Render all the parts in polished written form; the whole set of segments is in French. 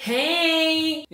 Hey!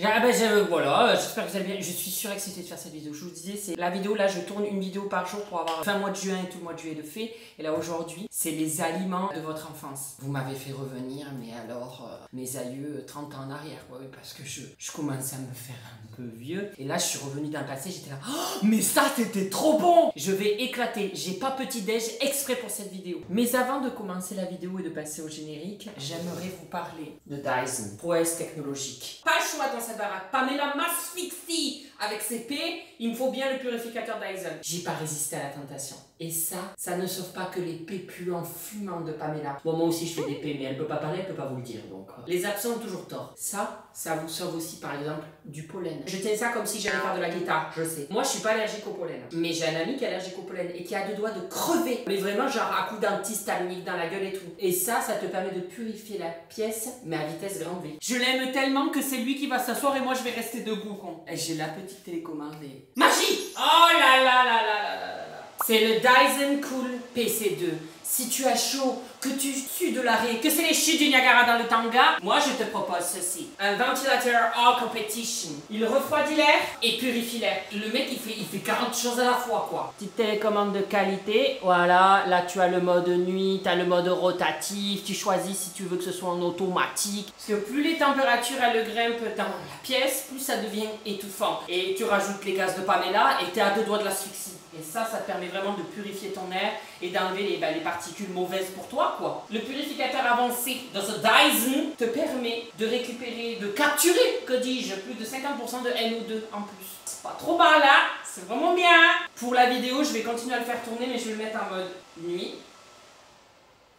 Voilà, j'espère que vous allez bien. Je suis surexcitée de faire cette vidéo. Je vous disais, c'est la vidéo là, je tourne une vidéo par jour pour avoir fin mois de juin et tout le mois de juillet de fait. Et là aujourd'hui, c'est les aliments de votre enfance. Vous m'avez fait revenir, mais alors, mes aïeux 30 ans en arrière, quoi, oui, parce que je commençais à me faire un peu vieux. Et là, je suis revenue dans le passé, j'étais là, oh, mais ça c'était trop bon! Je vais éclater. J'ai pas petit déj exprès pour cette vidéo. Mais avant de commencer la vidéo et de passer au générique, j'aimerais vous parler de Dyson, prouesse technologique. Pas le choix dans cette baraque. Pamela m'asphyxie avec ses P. Il me faut bien le purificateur Dyson. J'ai pas résisté à la tentation. Et ça ne sauve pas que les P puants fumants de Pamela. Bon, moi aussi je fais des P, mais elle peut pas parler, elle peut pas vous le dire. Donc, les absents ont toujours tort. Ça vous sauve aussi par exemple du pollen. Je tiens ça comme si j'allais faire de la guitare, je sais. Moi je suis pas allergique au pollen. Mais j'ai un ami qui est allergique au pollen et qui a deux doigts de crever. Mais vraiment genre à coup d'antihistaminique dans la gueule et tout. Et ça te permet de purifier la pièce, mais à vitesse grande V. Je l'aime tellement que c'est lui qui va s'asseoir et moi je vais rester debout, con. Et j'ai la petite télécommande et... Magie! Oh là là là là là là là. C'est le Dyson Cool PC2. Si tu as chaud, que tu sues de l'arrêt, que c'est les chutes du Niagara dans le Tanga, moi je te propose ceci. Un ventilateur all competition. Il refroidit l'air et purifie l'air. Le mec il fait 40 choses à la fois quoi. Petite télécommande de qualité. Voilà, là tu as le mode nuit, tu as le mode rotatif. Tu choisis si tu veux que ce soit en automatique. Parce que plus les températures elles grimpent dans la pièce, plus ça devient étouffant. Et tu rajoutes les gaz de Pamela et tu es à deux doigts de l'asphyxie. Et ça te permet vraiment de purifier ton air et d'enlever les particules mauvaises pour toi, quoi. Le purificateur avancé de ce Dyson te permet de récupérer, de capturer, que dis-je, plus de 50% de NO2 en plus. C'est pas trop mal, là. C'est vraiment bien. Pour la vidéo, je vais continuer à le faire tourner, mais je vais le mettre en mode nuit.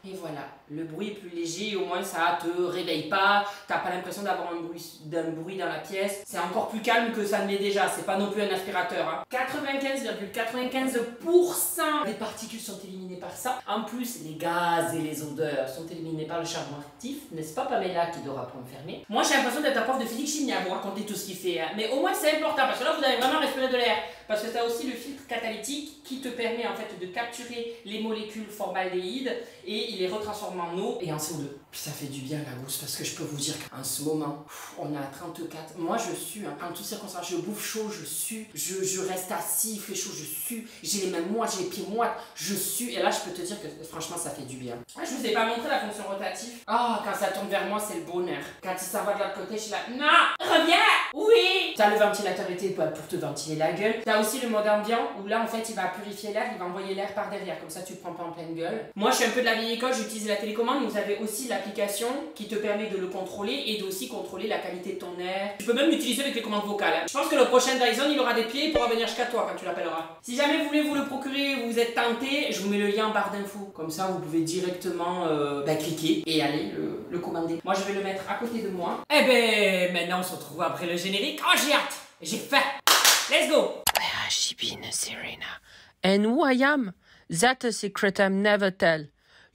Et voilà, le bruit est plus léger, au moins ça te réveille pas, t'as pas l'impression d'avoir un bruit dans la pièce. C'est encore plus calme que ça ne l'est déjà, c'est pas non plus un aspirateur. Hein. 95,95% des particules sont éliminées par ça. En plus, les gaz et les odeurs sont éliminés par le charbon actif, n'est-ce pas Pamela qui dort à point fermé? Moi j'ai l'impression d'être un prof de physique chimie à vous raconter tout ce qu'il fait, hein. Mais au moins c'est important parce que là vous avez vraiment respiré de l'air. Parce que tu as aussi le filtre catalytique qui te permet en fait de capturer les molécules formaldéhyde et il les retransforme en eau et en CO2. Puis ça fait du bien la gousse parce que je peux vous dire qu'en ce moment, on est à 34. Moi je sue, hein. En toutes circonstances, je bouffe chaud, je sue, je reste assis, il fait chaud, je sue, j'ai les mains moites, j'ai les pieds moites, je sue. Et là je peux te dire que franchement ça fait du bien. Je vous ai pas montré la fonction rotative. Ah, quand ça tourne vers moi, c'est le bonheur. Quand il s'en va de l'autre côté, je suis là, non, reviens, oui. T'as le ventilateur été pour te ventiler la gueule. T'as aussi le mode ambiant où là en fait il va purifier l'air, il va envoyer l'air par derrière, comme ça tu le prends pas en pleine gueule. Moi je suis un peu de la vieille école, j'utilise la télécommande, mais vous avez aussi l'application qui te permet de le contrôler et d'aussi contrôler la qualité de ton air. Tu peux même l'utiliser avec les commandes vocales. Hein. Je pense que le prochain Dyson il aura des pieds, il pourra venir jusqu'à toi quand tu l'appelleras. Si jamais vous voulez vous le procurer, vous êtes tenté, je vous mets le lien en barre d'infos. Comme ça vous pouvez directement cliquer et aller le commander. Moi je vais le mettre à côté de moi. Eh ben maintenant on se retrouve après le générique. Oh j'ai hâte, j'ai faim. Let's go! Where has she been, Serena? And who I am? That's a secret I'm never tell.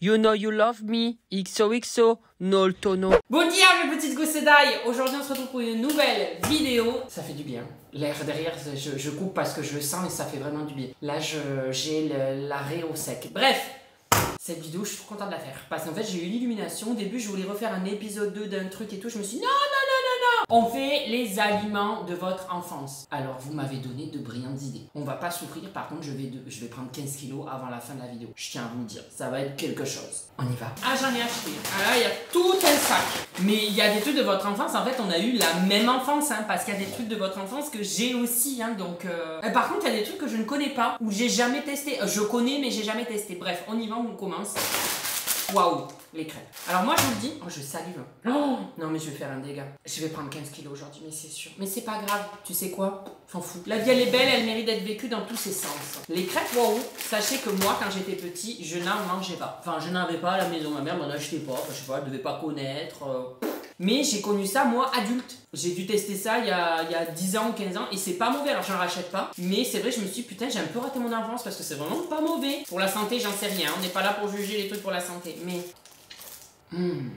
You know you love me, XOXO, no tono. Bon dia mes petites gousses d'ail. Aujourd'hui on se retrouve pour une nouvelle vidéo. Ça fait du bien. L'air derrière, je coupe parce que je le sens et ça fait vraiment du bien. Là j'ai l'arrêt au sec. Bref, cette vidéo je suis trop contente de la faire. Parce qu'en fait j'ai eu l'illumination. Au début je voulais refaire un épisode 2 d'un truc et tout. Je me suis dit non. On fait les aliments de votre enfance. Alors, vous m'avez donné de brillantes idées. On va pas souffrir, par contre, je vais prendre 15 kilos avant la fin de la vidéo. Je tiens à vous le dire, ça va être quelque chose. On y va. Ah, j'en ai acheté. Ah là, il y a tout un sac. Mais il y a des trucs de votre enfance, en fait, on a eu la même enfance, hein, parce qu'il y a des trucs de votre enfance que j'ai aussi, hein, donc... Par contre, il y a des trucs que je ne connais pas, ou j'ai jamais testé. Je connais, mais j'ai jamais testé. Bref, on y va, on commence. Waouh, les crêpes. Alors moi je vous le dis, oh je salive. Oh, non mais je vais faire un dégât. Je vais prendre 15 kilos aujourd'hui, mais c'est sûr. Mais c'est pas grave, tu sais quoi? S'en fout. La vie elle est belle, elle mérite d'être vécue dans tous ses sens. Les crêpes waouh, sachez que moi quand j'étais petit, je n'en mangeais pas. Enfin je n'avais pas à la maison, ma mère m'en achetait pas, je sais pas, elle devait pas connaître. Mais j'ai connu ça moi adulte. J'ai dû tester ça il y a 10 ans ou 15 ans et c'est pas mauvais, alors j'en rachète pas. Mais c'est vrai, je me suis dit putain j'ai un peu raté mon enfance parce que c'est vraiment pas mauvais. Pour la santé j'en sais rien, on n'est pas là pour juger les trucs pour la santé. Mais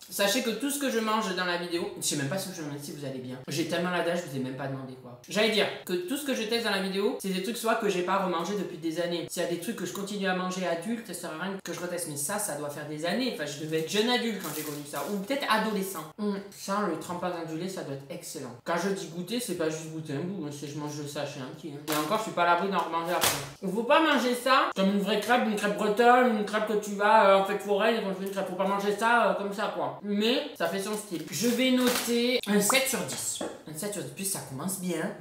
Sachez que tout ce que je mange dans la vidéo, je sais même pas si je vous demande si vous allez bien. J'ai tellement la dalle, je vous ai même pas demandé quoi. J'allais dire que tout ce que je teste dans la vidéo, c'est des trucs soit que j'ai pas remangé depuis des années. S'il y a des trucs que je continue à manger adulte, ça sert à rien que je reteste. Mais ça doit faire des années. Enfin, je devais être jeune adulte quand j'ai connu ça. Ou peut-être adolescent. Ça, le trempage ondulé, ça doit être excellent. Quand je dis goûter, c'est pas juste goûter un bout. C'est je mange le sachet entier. Et encore, je suis pas à l'abri d'en remanger après. Il faut pas manger ça comme une vraie crêpe, une crêpe bretonne, une crêpe que tu vas en fête foraine et quand tu fais une crêpe. Faut pas manger ça comme ça quoi. Mais ça fait son style. Je vais noter un 7 sur 10. Un 7 sur 10. Puis ça commence bien.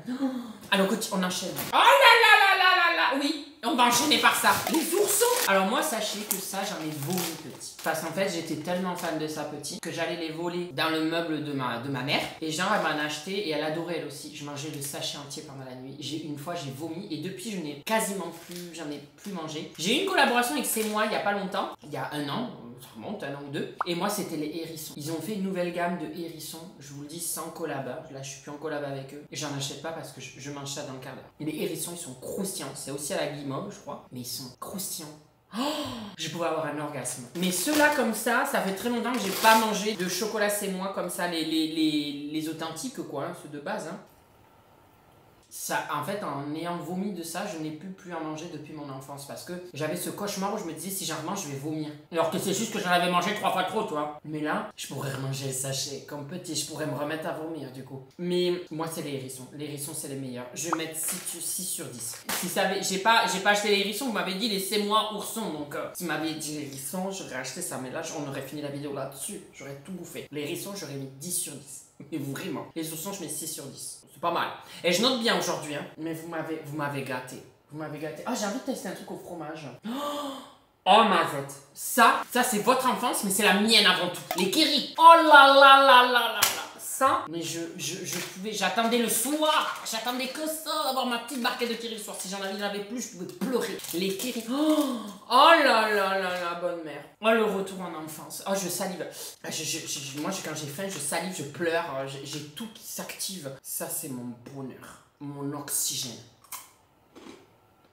Alors on enchaîne. Oh là là là là là là. Oui. On va enchaîner par ça. Les oursons. Alors moi, sachez que ça, j'en ai vomi petit. Parce qu'en fait, j'étais tellement fan de ça petit que j'allais les voler dans le meuble de ma mère. Et genre, elle m'en a acheté et elle adorait elle aussi. Je mangeais le sachet entier pendant la nuit. Une fois, j'ai vomi et depuis, j'en ai plus mangé. J'ai eu une collaboration avec C'est Moi il y a pas longtemps. Il y a un an. Ça remonte, un an ou deux. Et moi, c'était les hérissons. Ils ont fait une nouvelle gamme de hérissons. Je vous le dis, sans collab. Là, je suis plus en collab avec eux. Et j'en achète pas parce que je mange ça dans le quart d'heure. Et les hérissons, ils sont croustillants. C'est aussi à la guimauve, je crois. Mais ils sont croustillants. Oh, je pourrais avoir un orgasme. Mais ceux-là comme ça fait très longtemps que j'ai pas mangé de chocolat C'est Moi comme ça, les authentiques quoi, hein, ceux de base. Hein. Ça, en fait, en ayant vomi de ça, je n'ai plus en manger depuis mon enfance parce que j'avais ce cauchemar où je me disais si j'en remange, je vais vomir. Alors que c'est juste que j'en avais mangé 3 fois trop, toi. Mais là, je pourrais remanger le sachet comme petit, je pourrais me remettre à vomir du coup. Mais moi, c'est les hérissons. Les hérissons, c'est les meilleurs. Je vais mettre 6 sur 10. Si ça avait, j'ai pas acheté les hérissons, vous m'avez dit les C'est Moi oursons. Donc, si vous m'aviez dit les hérissons, j'aurais acheté ça. Mais là, on aurait fini la vidéo là-dessus. J'aurais tout bouffé. Les hérissons, j'aurais mis 10 sur 10. Mais vraiment. Les oursons, je mets 6 sur 10. C'est pas mal. Et je note bien aujourd'hui, hein. Mais vous m'avez gâté. Vous m'avez gâté. Ah, j'ai envie de tester un truc au fromage. Oh, Mazette. Ça c'est votre enfance, mais c'est la mienne avant tout. Les kéris. Oh là là là là là là. Ça, mais j'attendais le soir. J'attendais que ça, d'avoir ma petite barquette de kéris le soir. Si j'en avais plus, je pouvais pleurer. Les kéris. Oh là là là là, bonne mère. Oh, le retour en enfance. Oh, je salive. Moi, quand j'ai faim, je salive, je pleure. J'ai tout qui s'active. Ça, c'est mon bonheur. Mon oxygène.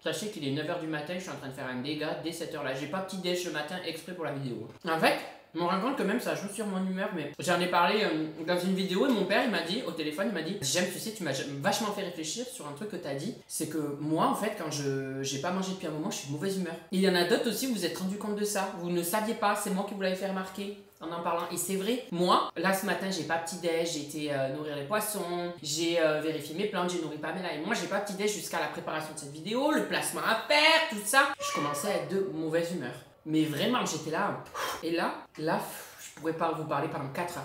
Sachez qu'il est 9h du matin, je suis en train de faire un dégât dès cette heure-là. J'ai pas petit déj ce matin exprès pour la vidéo. En fait, je me rends compte que même ça joue sur mon humeur, mais j'en ai parlé dans une vidéo et mon père il m'a dit, au téléphone, il m'a dit j'aime, tu sais, tu m'as vachement fait réfléchir sur un truc que t'as dit, c'est que moi en fait quand j'ai pas mangé depuis un moment, je suis de mauvaise humeur. Il y en a d'autres aussi, vous vous êtes rendu compte de ça, vous ne saviez pas, c'est moi qui vous l'avez fait remarquer. En parlant, et c'est vrai, moi, là ce matin j'ai pas petit déj, j'ai été nourrir les poissons, j'ai vérifié mes plantes, j'ai nourri Pamela et moi j'ai pas petit déj jusqu'à la préparation de cette vidéo, le placement à faire, tout ça. Je commençais à être de mauvaise humeur. Mais vraiment, j'étais là. Et là, je pourrais pas vous parler pendant 4 heures.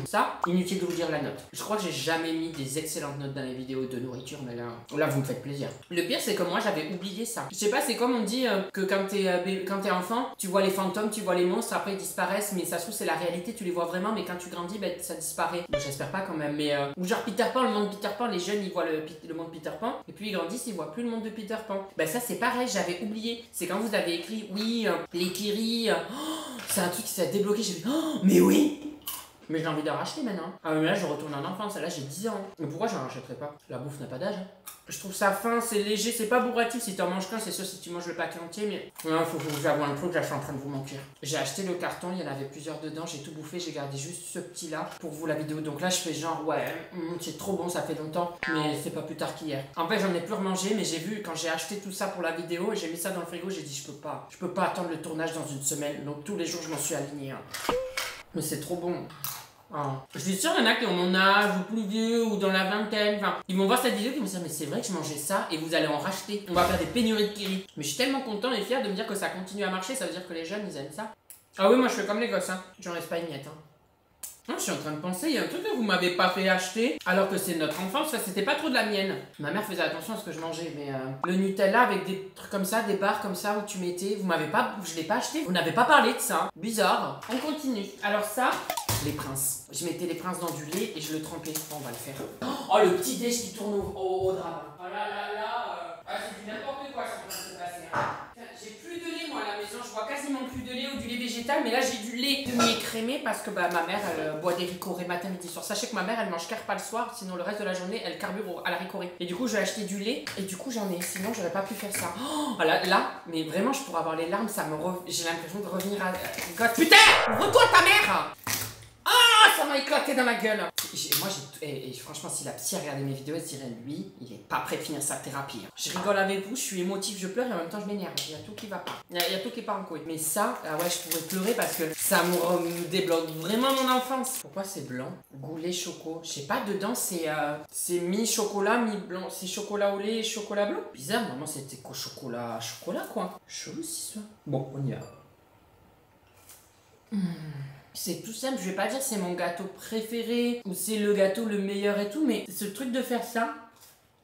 Ça, inutile de vous dire la note. Je crois que j'ai jamais mis des excellentes notes dans les vidéos de nourriture, mais là vous me faites plaisir. Le pire, c'est que moi, j'avais oublié ça. Je sais pas, c'est comme on dit que quand t'es enfant, tu vois les fantômes, tu vois les monstres, après ils disparaissent, mais ça se trouve, c'est la réalité, tu les vois vraiment, mais quand tu grandis, ben, ça disparaît. Bon, j'espère pas quand même, mais... Ou genre Peter Pan, le monde Peter Pan, les jeunes, ils voient le monde Peter Pan, et puis ils grandissent, ils voient plus le monde de Peter Pan. Ben ça, c'est pareil, j'avais oublié. C'est quand vous avez écrit, oui, les Kiri, c'est un truc qui s'est débloqué, j'ai dit, oh, mais oui. Mais j'ai envie d'en racheter maintenant. Ah mais là je retourne en enfance, là j'ai 10 ans. Mais pourquoi j'en rachèterais pas? La bouffe n'a pas d'âge. Je trouve ça fin, c'est léger, c'est pas bourratif. Si t'en manges qu'un, c'est sûr si tu manges le paquet entier, mais... Non, faut que je vous avoue un truc, là je suis en train de vous mentir. J'ai acheté le carton, il y en avait plusieurs dedans, j'ai tout bouffé, j'ai gardé juste ce petit là pour vous la vidéo. Donc là je fais genre ouais, c'est trop bon, ça fait longtemps, mais c'est pas plus tard qu'hier. En fait j'en ai plus remangé, mais j'ai vu quand j'ai acheté tout ça pour la vidéo et j'ai mis ça dans le frigo, j'ai dit je peux pas attendre le tournage dans une semaine. Donc tous les jours je m'en suis aligné. Hein. Mais c'est trop bon. Ah. Je suis sûre qu'il y en a qui ont mon âge ou plus vieux ou dans la vingtaine, enfin, ils vont voir cette vidéo et ils vont se dire mais c'est vrai que je mangeais ça et vous allez en racheter. On va faire des pénuries de Kiri. Mais je suis tellement content et fier de me dire que ça continue à marcher, ça veut dire que les jeunes ils aiment ça. Ah oui, moi je fais comme les gosses, hein. J'en laisse pas une miette. Hein. Non, je suis en train de penser, il y a un truc que vous m'avez pas fait acheter alors que c'est notre enfance, ça c'était pas trop de la mienne. Ma mère faisait attention à ce que je mangeais, mais le Nutella avec des trucs comme ça, des barres comme ça où tu mettais, je l'ai pas acheté, vous n'avez pas parlé de ça. Bizarre. On continue. Alors ça, les princes. Je mettais les princes dans du lait et je le trempais. On va le faire. Oh, le petit déj qui tourne au drap. Oh là là là, c'est du n'importe quoi ce qui est en train de se passer. Hein. J'ai plus de lait moi à la maison, je vois quasiment plus de lait ou du lait végétal. végétal, mais là j'ai du lait demi-écrémé parce que bah, ma mère elle boit des ricorés matin, midi, soir. Sachez que ma mère elle mange qu'un repas le soir, sinon le reste de la journée elle carbure à la ricorée. Et du coup j'ai acheté du lait et du coup j'en ai, sinon j'aurais pas pu faire ça. Oh, là, mais vraiment je pourrais avoir les larmes, j'ai l'impression de revenir à... God, putain, ouvre-toi ta mère. Ça m'a éclaté dans la gueule. Et franchement, si la psy regardait mes vidéos, elle se dirait, lui, il est pas prêt de finir sa thérapie. Je rigole avec vous, je suis émotive, je pleure et en même temps je m'énerve. Il y a tout qui va pas. Il y a tout qui part en couille. Mais ça, ah ouais, je pourrais pleurer parce que ça me débloque vraiment mon enfance. Pourquoi c'est blanc? Goulet choco. Je sais pas, dedans c'est mi-chocolat, mi-blanc. C'est chocolat au lait et chocolat blanc. Bizarre, normalement c'était quoi? Chocolat quoi. Chelou si ça. Bon, on y va. C'est tout simple, je vais pas dire c'est mon gâteau préféré ou c'est le gâteau le meilleur et tout, mais ce truc de faire ça,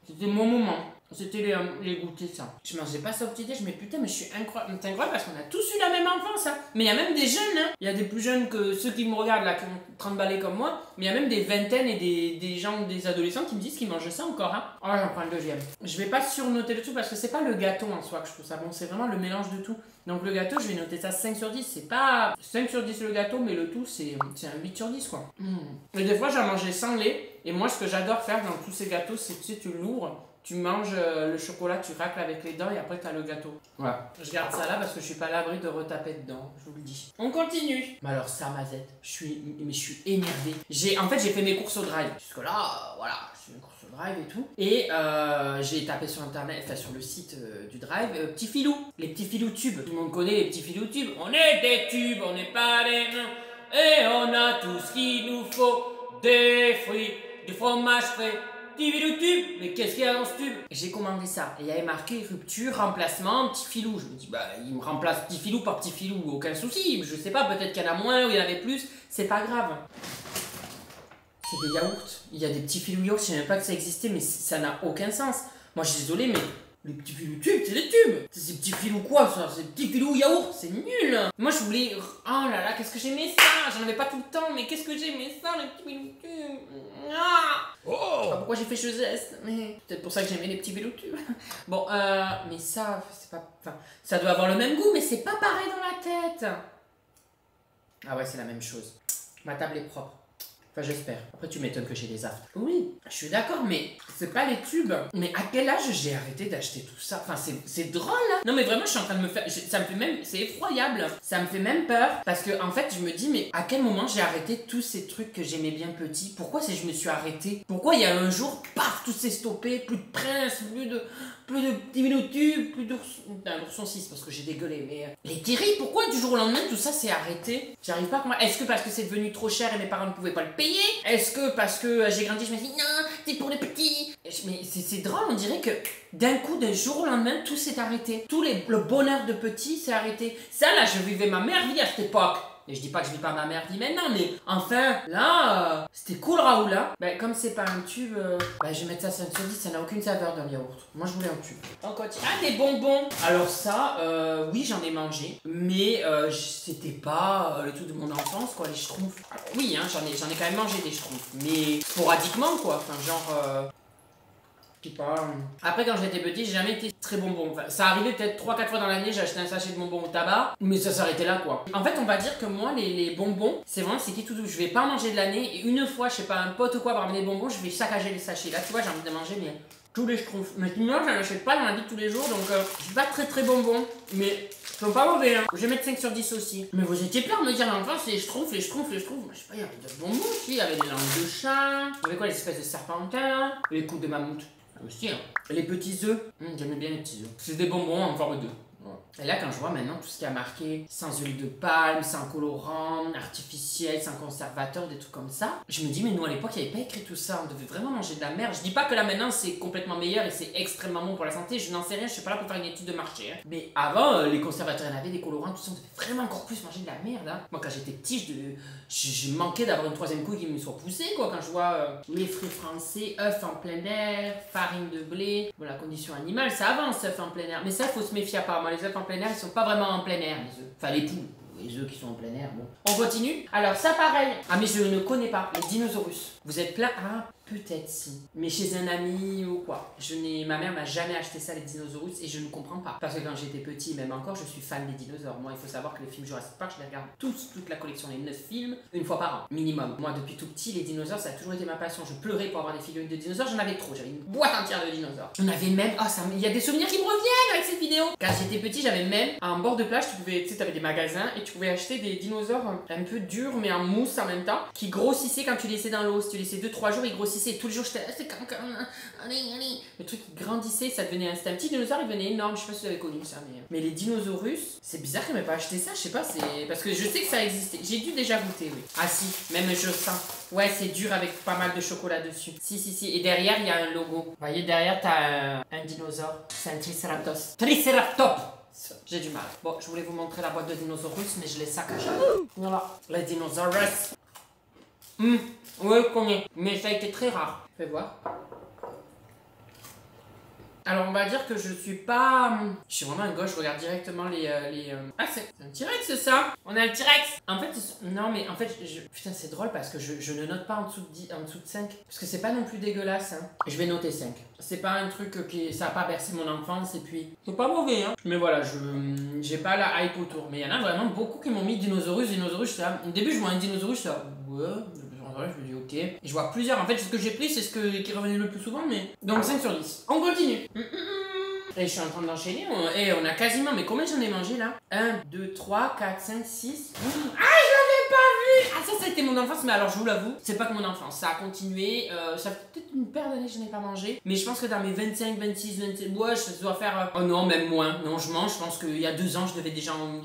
c'était mon moment. C'était les goûters, ça. Je mangeais pas ça au petit déj, mais putain, mais je suis incroyable. C'est incroyable parce qu'on a tous eu la même enfance, hein. Mais il y a même des jeunes, hein. Il y a des plus jeunes que ceux qui me regardent là, qui ont 30 balais comme moi. Mais il y a même des vingtaines et des gens, des adolescents qui me disent qu'ils mangent ça encore, hein. Oh, j'en prends le deuxième. Je vais pas surnoter le tout parce que c'est pas le gâteau en soi que je trouve ça bon, c'est vraiment le mélange de tout. Donc le gâteau, je vais noter ça 5 sur 10. C'est pas 5 sur 10 le gâteau, mais le tout, c'est un 8 sur 10, quoi. Et des fois, j'en mangeais sans lait. Et moi, ce que j'adore faire dans tous ces gâteaux, c'est que tu l'ouvres. Tu manges le chocolat, tu racles avec les dents et après t'as le gâteau. Voilà. Je garde ça là parce que je suis pas à l'abri de retaper dedans, je vous le dis. On continue. Mais alors ça, Mazette, je suis énervée. En fait, j'ai fait mes courses au drive. Jusque là, voilà, je fais mes courses au drive et tout. Et j'ai tapé sur internet, enfin sur le site du drive, petits filous. Les petits filous tubes. Tout le monde connaît les petits filous tubes. On est des tubes, on n'est pas des nains. Et on a tout ce qu'il nous faut. Des fruits, du fromage frais. Petit filou tube, mais qu'est-ce qu'il y a dans ce tube? J'ai commandé ça et il y avait marqué rupture, remplacement, petit filou. Je me dis, bah il me remplace petit filou par petit filou, aucun souci. Je sais pas, peut-être qu'il y en a moins ou il y en avait plus, c'est pas grave. C'est des yaourts. Il y a des petits filous yaourts, je savais même pas que ça existait, mais ça n'a aucun sens. Moi je suis désolé, mais les petits filous tubes, c'est des tubes. C'est ces petits filous quoi ça? C'est des petits filous yaourt, c'est nul. Moi je voulais. Oh là là, qu'est-ce que j'aimais ça? J'en avais pas tout le temps, mais qu'est-ce que j'aimais ça, les petits filous tubes. Ah, je sais pas pourquoi j'ai fait ce geste, mais peut-être pour ça que j'aimais les petits filous tubes. Bon, mais ça, c'est pas. Enfin, ça doit avoir le même goût, mais c'est pas pareil dans la tête. Ah ouais, c'est la même chose. Ma table est propre. Enfin, j'espère. Après, tu m'étonnes que j'ai des aftes. Oui, je suis d'accord, mais c'est pas les tubes. Mais à quel âge j'ai arrêté d'acheter tout ça? Enfin, c'est drôle, hein. Non, mais vraiment, je suis en train de me faire... Ça me fait même... C'est effroyable. Ça me fait même peur. Parce que, en fait, je me dis, mais à quel moment j'ai arrêté tous ces trucs que j'aimais bien petit? Pourquoi je me suis arrêtée? Pourquoi il y a un jour, paf, tout s'est stoppé? Plus de prince, plus de petits minutubes, plus d'ourson... l'ourson 6, parce que j'ai dégueulé, mais... Les Terry, pourquoi du jour au lendemain, tout ça s'est arrêté? J'arrive pas à comprendre. Est-ce que parce que c'est devenu trop cher et mes parents ne pouvaient pas le payer? Est-ce que parce que j'ai grandi, je me suis dit non, c'est pour les petits? Mais c'est drôle, on dirait que d'un coup, d'un jour au lendemain, tout s'est arrêté. Le bonheur de petit s'est arrêté. Ça, là, je vivais ma meilleure vie à cette époque. Et je dis pas que je vis pas ma meilleure vie maintenant, mais enfin, là, c'était cool Raoul, hein. Ben, comme c'est pas un tube, ben, je vais mettre ça 5 sur 10, ça n'a aucune saveur dans le yaourt. Moi, je voulais un tube. On continue. Ah, des bonbons. Alors ça, oui, j'en ai mangé, mais c'était pas le truc de mon enfance, quoi, les schtroumpfs. Alors, oui, hein, j'en ai quand même mangé des schtroumpfs, mais sporadiquement, quoi. Enfin, genre... Je sais pas. Après, quand j'étais petit, j'ai jamais été très bonbon. Enfin, ça arrivait peut-être 3-4 fois dans l'année, j'ai acheté un sachet de bonbons au tabac, mais ça s'arrêtait là, quoi. En fait, on va dire que moi, les bonbons, c'est vraiment c'est qui tout doux. Je vais pas manger de l'année, et une fois, je sais pas, un pote ou quoi va ramener des bonbons, je vais saccager les sachets. Là, tu vois, j'ai envie de manger, mais tous les schtroumpfs. Mais sinon, j'en achète pas dans la vie de tous les jours, donc je suis pas très bonbon. Mais ils sont pas mauvais, hein. Je vais mettre 5 sur 10 aussi. Mais vous étiez plein de me dire, enfin, c'est les schtroumpfs. Moi, je sais pas, il y avait des bonbons aussi, il y avait des langues de chat, il y avait quoi, les espèces de serpentins, les coups de mammouth. Aussi, hein. Les petits œufs, j'aimais bien les petits œufs. C'est des bonbons en forme d'œufs. Et là, quand je vois maintenant tout ce qui a marqué sans huile de palme, sans colorant, artificiel, sans conservateur, des trucs comme ça, je me dis, mais nous à l'époque, il n'y avait pas écrit tout ça. On devait vraiment manger de la merde. Je dis pas que là maintenant c'est complètement meilleur et c'est extrêmement bon pour la santé. Je n'en sais rien, je suis pas là pour faire une étude de marché. Hein. Mais avant, les conservateurs, il y en avait, des colorants, tout ça, on devait vraiment encore plus manger de la merde. Hein. Moi, quand j'étais petit, je manquais d'avoir une troisième couille qui me soit poussée, quoi. Quand je vois les fruits français, œufs en plein air, farine de blé, bon, la condition animale, ça avance, œufs en plein air. Mais ça, il faut se méfier apparemment. Les œufs en plein air, ils sont pas vraiment en plein air, les œufs. Enfin, les poules. les œufs qui sont en plein air, bon. On continue. Alors ça pareil. Ah mais je ne connais pas les dinosaures. Vous êtes plein. Ah peut-être si. Mais chez un ami ou quoi. Ma mère m'a jamais acheté ça les dinosaures et je ne comprends pas. Parce que quand j'étais petit, même encore, je suis fan des dinosaures. Moi il faut savoir que les films Jurassic Park, je les regarde tous, toute la collection, les 9 films, une fois par an, minimum. Moi depuis tout petit, les dinosaures ça a toujours été ma passion. Je pleurais pour avoir des figurines de dinosaures, j'en avais trop. J'avais une boîte entière de dinosaures. J'en avais même. Ah ça, il y a des souvenirs qui me reviennent avec cette vidéo. Quand j'étais petit, j'avais même en bord de plage, tu sais, t'avais des magasins et tu pouvais acheter des dinosaures un peu durs mais en mousse en même temps, qui grossissaient quand tu laissais dans l'eau. Si tu laissais 2-3 jours, ils grossissaient. Et tous les jours, j'étais là, c'est comme. Allez. Le truc il grandissait, ça devenait un petit dinosaure, il devenait énorme. Je sais pas si vous avez connu ça, mais les dinosaures, c'est bizarre qu'elle m'ait pas acheté ça. Je sais pas, c'est parce que je sais que ça existait. J'ai dû déjà goûter, oui. Ah si, même je sens. Ouais, c'est dur avec pas mal de chocolat dessus. Si. Et derrière, il y a un logo. Vous voyez, derrière, t'as un dinosaure. C'est un Triceratops. Triceratops! J'ai du mal. Bon, je voulais vous montrer la boîte de dinosaures, mais je l'ai saccagée. Voilà, les dinosaures. Oui, je connais, mais ça a été très rare. Fais voir. Alors on va dire que je suis pas... Je suis vraiment un gauche, je regarde directement les... Ah c'est un T-Rex ça. On a un T-Rex. En fait, non mais en fait, putain c'est drôle parce que je ne note pas en dessous de 5. Parce que c'est pas non plus dégueulasse. Hein. Je vais noter 5. C'est pas un truc qui... Ça a pas bercé mon enfance et puis... C'est pas mauvais hein. Mais voilà, j'ai pas la hype autour. Mais il y en a vraiment beaucoup qui m'ont mis Dinosaurus. J'étais là... Au début je vois un Dinosaurus, j'étais là... Ouais... Je me dis ok. Et je vois plusieurs. En fait, ce que j'ai pris, c'est ce qui revenait le plus souvent. Mais donc 5 sur 10. On continue. Et je suis en train d'enchaîner. Et on a quasiment. Mais combien j'en ai mangé là 1, 2, 3, 4, 5, 6. Ah, je l'avais pas vu. Ah, ça a été mon enfance. Mais alors, je vous l'avoue, c'est pas que mon enfance. Ça a continué. Ça fait peut-être une paire d'années que je n'ai pas mangé. Mais je pense que dans mes 25, 26, 27. Ouais, je dois faire. Oh non, même moins. Non, je mange. Je pense qu'il y a 2 ans,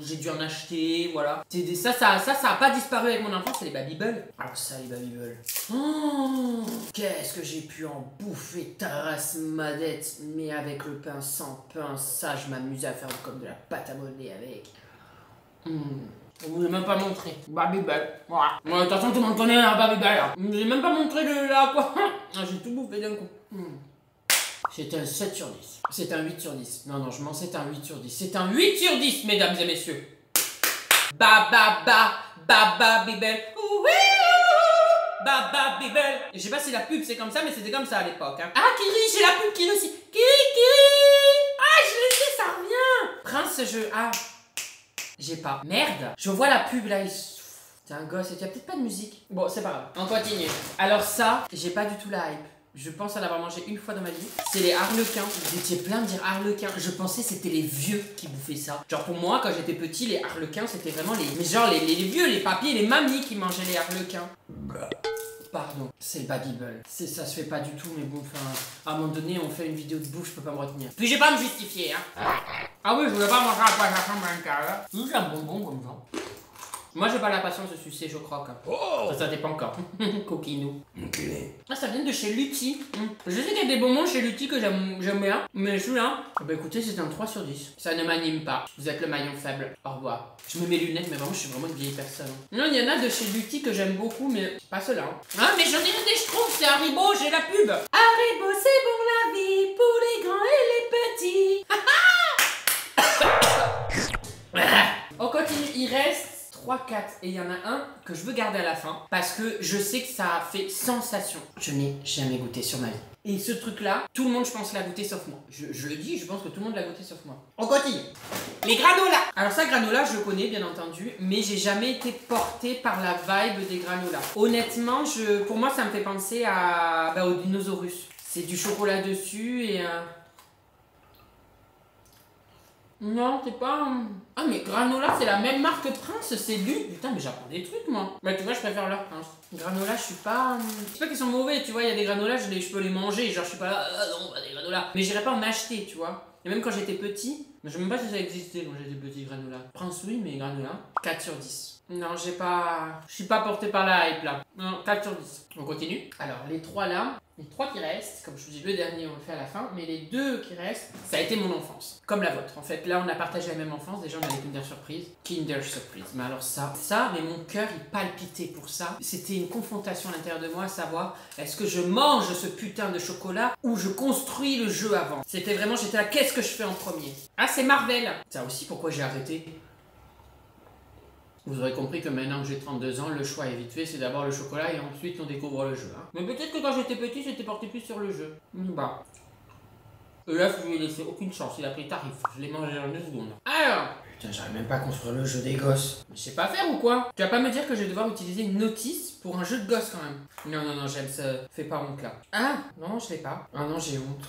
j'ai dû en acheter. Voilà. Ça a pas disparu avec mon enfance. C'est les Babybel. Alors, ça, les Babybel. Oh, qu'est-ce que j'ai pu en bouffer, taras madette. Mais avec le pain sans pain, ça, je m'amusais à faire comme de la pâte à modeler avec. Je vous ai même pas montré. Babybel. Voilà. De toute façon, tout le monde connaît la Babybel. Je vous ai même pas montré la quoi. J'ai tout bouffé d'un coup. C'est un 7 sur 10. C'est un 8 sur 10. Non, je mens, c'est un 8 sur 10. C'est un 8 sur 10, mesdames et messieurs. Babybel. Babybel. Je sais pas si la pub c'est comme ça, mais c'était comme ça à l'époque. Hein. Ah, Kiri, j'ai la pub Kiri aussi. Kiri. Ah, je l'ai fait, ça revient. Prince, Ah, j'ai pas. Merde. Je vois la pub là. T'es un gosse et tu as peut-être pas de musique. Bon, c'est pas grave. On continue. Alors ça, j'ai pas du tout la hype. Je pense en avoir mangé une fois dans ma vie. C'est les harlequins. Vous étiez plein de dire harlequins. Je pensais que c'était les vieux qui bouffaient ça. Genre pour moi, quand j'étais petit, les harlequins, c'était vraiment les vieux, les papiers, les mamies qui mangeaient les harlequins. Pardon, c'est le Babybel. Ça se fait pas du tout, mais bon, enfin, à un moment donné, on fait une vidéo de bouffe, je peux pas me retenir. Puis j'ai pas à me justifier, hein. Ah oui, je voulais pas manger à quoi ça ressemble un cas, c'est un bonbon comme ça. Moi, j'ai pas la patience de sucer, je croque. Oh, ça dépend encore. Coquinou. Okay. Ah, ça vient de chez Lutti. Je sais qu'il y a des bonbons chez Lutti que j'aime bien, mais celui-là, bah écoutez, c'est un 3 sur 10. Ça ne m'anime pas. Vous êtes le maillon faible. Au revoir. Je me mets les lunettes, mais vraiment, je suis vraiment une vieille personne. Non, il y en a de chez Lutti que j'aime beaucoup, mais pas ceux-là. Ah, mais j'en ai un des Schtroumpfs, c'est Haribo, j'ai la pub. Haribo, c'est bon la vie pour les grands et les petits. On continue, il reste 3, 4 et il y en a un que je veux garder à la fin parce que je sais que ça a fait sensation. Je n'ai jamais goûté sur ma vie. Et ce truc là, tout le monde je pense l'a goûté sauf moi. Je le dis, je pense que tout le monde l'a goûté sauf moi. On continue. Les granolas. Alors ça granola je connais bien entendu, mais j'ai jamais été portée par la vibe des granolas. Honnêtement, pour moi ça me fait penser aux dinosaures. C'est du chocolat dessus et non, c'est pas... Ah, mais Granola, c'est la même marque que Prince, c'est lui. Putain, mais j'apprends des trucs, moi. Bah, tu vois, je préfère leur Prince. Granola, je suis pas... C'est pas qu'ils sont mauvais, tu vois, il y a des granolas, je peux les manger. Genre, je suis pas là, non, pas des granolas. Mais j'irais pas en acheter, tu vois. Et même quand j'étais petit, je sais même pas si ça existait quand j'étais petit, granola. Prince, oui, mais granola, 4 sur 10. Non, je suis pas porté par la hype, là. Non, 4 sur 10. On continue. Alors, les 3 là... Les 3 qui restent, comme je vous dis, le dernier on le fait à la fin, mais les 2 qui restent, ça a été mon enfance. Comme la vôtre. En fait, là on a partagé la même enfance, déjà on avait Kinder Surprise. Kinder Surprise. Mais alors ça, mais mon cœur il palpitait pour ça. C'était une confrontation à l'intérieur de moi, à savoir, est-ce que je mange ce putain de chocolat ou je construis le jeu avant. C'était vraiment, j'étais là, qu'est-ce que je fais en premier? Ah, c'est Marvel. Ça aussi, pourquoi j'ai arrêté? Vous aurez compris que maintenant que j'ai 32 ans, le choix est vite fait, c'est d'abord le chocolat et ensuite on découvre le jeu. Hein. Mais peut-être que quand j'étais petit, j'étais porté plus sur le jeu. Bah. L'œuf, je lui ai laissé aucune chance, il a pris tarif. Je l'ai mangé en 2 secondes. Alors. Putain, j'arrive même pas à construire le jeu des gosses. Mais je sais pas faire ou quoi? Tu vas pas me dire que je vais devoir utiliser une notice pour un jeu de gosse quand même. Non, non, non, j'aime ça. Fais pas honte là. Ah, non, je l'ai pas. Ah non, j'ai honte.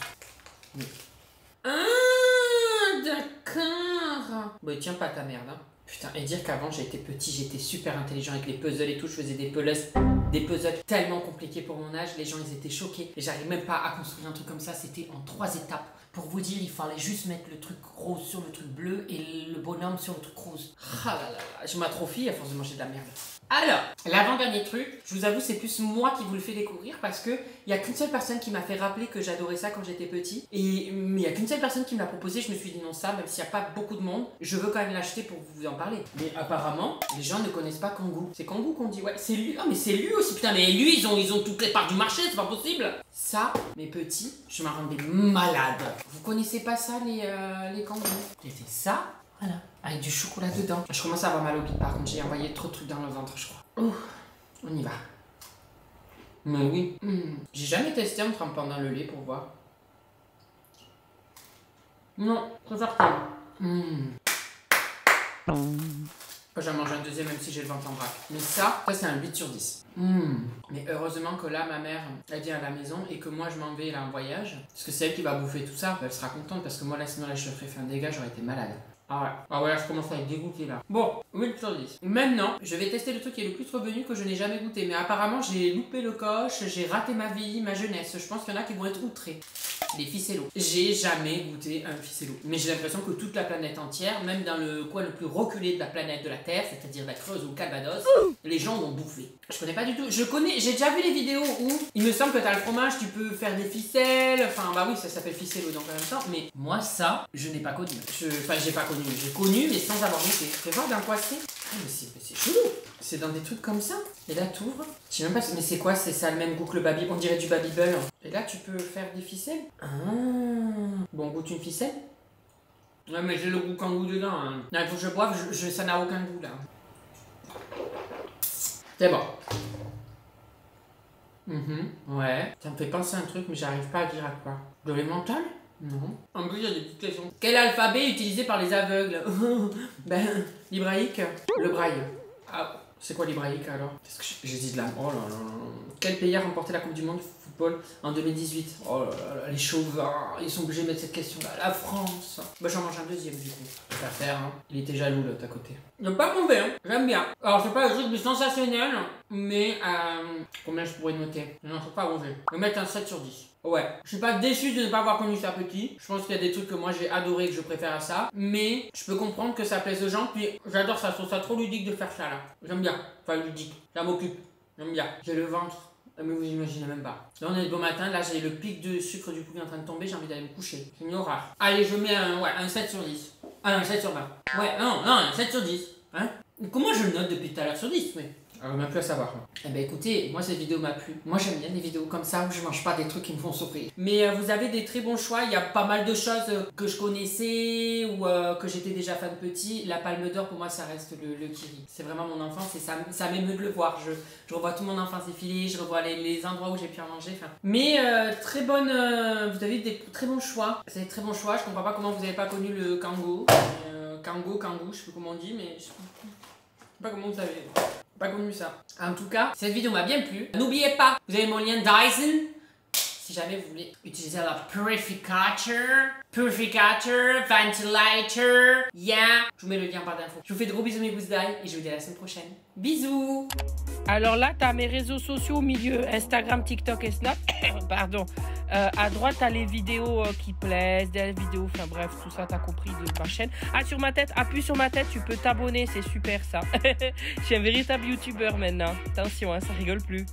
Mais... Ah, d'accord. Bah, tiens pas ta merde, hein. Putain, et dire qu'avant j'étais petit, j'étais super intelligent avec les puzzles et tout, je faisais des puzzles tellement compliqués pour mon âge, les gens ils étaient choqués. Et j'arrive même pas à construire un truc comme ça, c'était en 3 étapes. Pour vous dire, il fallait juste mettre le truc rose sur le truc bleu et le bonhomme sur le truc rose. Ah là là là, je m'atrophie à force de manger de la merde. Alors, l'avant-dernier truc, je vous avoue, c'est plus moi qui vous le fais découvrir parce que il y a qu'une seule personne qui m'a fait rappeler que j'adorais ça quand j'étais petit. Et mais il y a qu'une seule personne qui me l'a proposé, je me suis dit non ça, même s'il n'y a pas beaucoup de monde, je veux quand même l'acheter pour vous en parler. Mais apparemment, les gens ne connaissent pas Kangoo. C'est Kangoo qu'on dit, ouais, c'est lui. Ah mais c'est lui aussi, putain, mais lui, ils ont toutes les parts du marché, c'est pas possible. Ça, mes petits, je m'en rendais malade. Vous connaissez pas ça, les Kangoo? J'ai fait ça. Voilà, avec du chocolat dedans. Je commence à avoir mal au bide par contre, j'ai envoyé trop de trucs dans le ventre, je crois. Ouh, on y va. Mais oui. J'ai jamais testé en trempant dans le lait pour voir. Non, très certain. J'en mange un deuxième même si j'ai le ventre en vrac. Mais ça c'est un 8 sur 10. Mais heureusement que là, ma mère, elle vient à la maison et que moi je m'en vais là en voyage. Parce que c'est elle qui va bouffer tout ça. Elle sera contente parce que moi là, sinon là, je ferais fait un dégât, j'aurais été malade. Ah ouais, je commence à être dégoûté là. Bon, 8 sur 10. Maintenant, je vais tester le truc qui est le plus revenu que je n'ai jamais goûté. Mais apparemment, j'ai loupé le coche, j'ai raté ma vie, ma jeunesse. Je pense qu'il y en a qui vont être outrés. Les ficellos. J'ai jamais goûté un ficello. Mais j'ai l'impression que toute la planète entière, même dans le coin le plus reculé de la planète de la Terre, c'est-à-dire la Creuse ou le Calvados, les gens vont bouffer. Je connais pas du tout. J'ai déjà vu les vidéos où il me semble que t'as le fromage, tu peux faire des ficelles. Enfin, bah oui, ça s'appelle ficello donc en même temps. Mais moi, ça, je n'ai pas connu. Enfin, j'ai pas connu. J'ai connu, mais sans avoir goûté. Fais voir dans quoi c'est. Ah, mais c'est chelou. C'est dans des trucs comme ça. Et là, t'ouvres. Je sais même pas. Mais c'est quoi? C'est ça le même goût que le Babybel. On dirait du Babybel. Et là, tu peux faire des ficelles. Ah. Bon, on goûte une ficelle. Ouais, mais j'ai le goût Kangoo dedans. Hein. Là, il faut que je boive. Ça n'a aucun goût là. C'est bon. Ouais. Ça me fait penser à un truc, mais j'arrive pas à dire à quoi. De l'emmental? Non. En plus, il y a des petites questions. Quel alphabet est utilisé par les aveugles? Ben, l'hébraïque. Le braille. Ah, c'est quoi l'hébraïque alors? Qu'est-ce que j'hésite là. Oh là là là. Quel pays a remporté la Coupe du Monde de football en 2018? Oh là là, les chauvins, ils sont obligés de mettre cette question-là. La France. Bah, j'en mange un deuxième du coup. Je vais faire, hein. Il était jaloux l'autre à côté. Il n'est pas mauvais, hein. J'aime bien. Alors, c'est pas le truc du sensationnel, mais combien je pourrais noter? Non, c'est pas mauvais. Je vais mettre un 7 sur 10. Ouais, je suis pas déçu de ne pas avoir connu ça petit. Je pense qu'il y a des trucs que moi j'ai adoré et que je préfère à ça. Mais je peux comprendre que ça plaise aux gens. Puis j'adore ça, je trouve ça trop ludique de faire ça là. J'aime bien. Enfin, ludique. Ça m'occupe. J'aime bien. J'ai le ventre. Mais vous imaginez même pas. Là on est le beau matin, là j'ai le pic de sucre du coup qui est en train de tomber, j'ai envie d'aller me coucher. C'est une horreur. Allez, je mets un 7 sur 10. Ah non, un 7 sur 20. Ouais, non, un 7 sur 10. Hein? Comment je le note depuis tout à l'heure sur 10, mais... Alors, on n'a plus à savoir. Eh ben écoutez, moi cette vidéo m'a plu. Moi j'aime bien des vidéos comme ça où je mange pas des trucs qui me font souffrir. Mais vous avez des très bons choix. Il y a pas mal de choses que je connaissais ou que j'étais déjà fan petit. La Palme d'Or pour moi ça reste le Kiri. C'est vraiment mon enfance et ça m'émeut de le voir. Je revois toute mon enfance défiler, je revois les endroits où j'ai pu en manger. Enfin. Mais très bonne. Vous avez des très bons choix. C'est des très bons choix. Je comprends pas comment vous n'avez pas connu le Kangoo. Kangoo, je sais plus comment on dit, mais je sais pas comment vous avez. Pas connu ça. En tout cas, cette vidéo m'a bien plu. N'oubliez pas, vous avez mon lien Dyson. Si jamais vous voulez utiliser la purificator, ventilator, yeah. Je vous mets le lien en barre d'infos. Je vous fais de gros bisous mes gousses d'ail et je vous dis à la semaine prochaine. Bisous. Alors là, tu as mes réseaux sociaux au milieu, Instagram, TikTok et Snap. Pardon. À droite, tu as les vidéos qui plaisent, des vidéos, enfin bref, tout ça, tu as compris de ma chaîne. Ah, sur ma tête, appuie sur ma tête, tu peux t'abonner, c'est super ça. Je suis un véritable youtubeur maintenant. Attention, hein, ça rigole plus.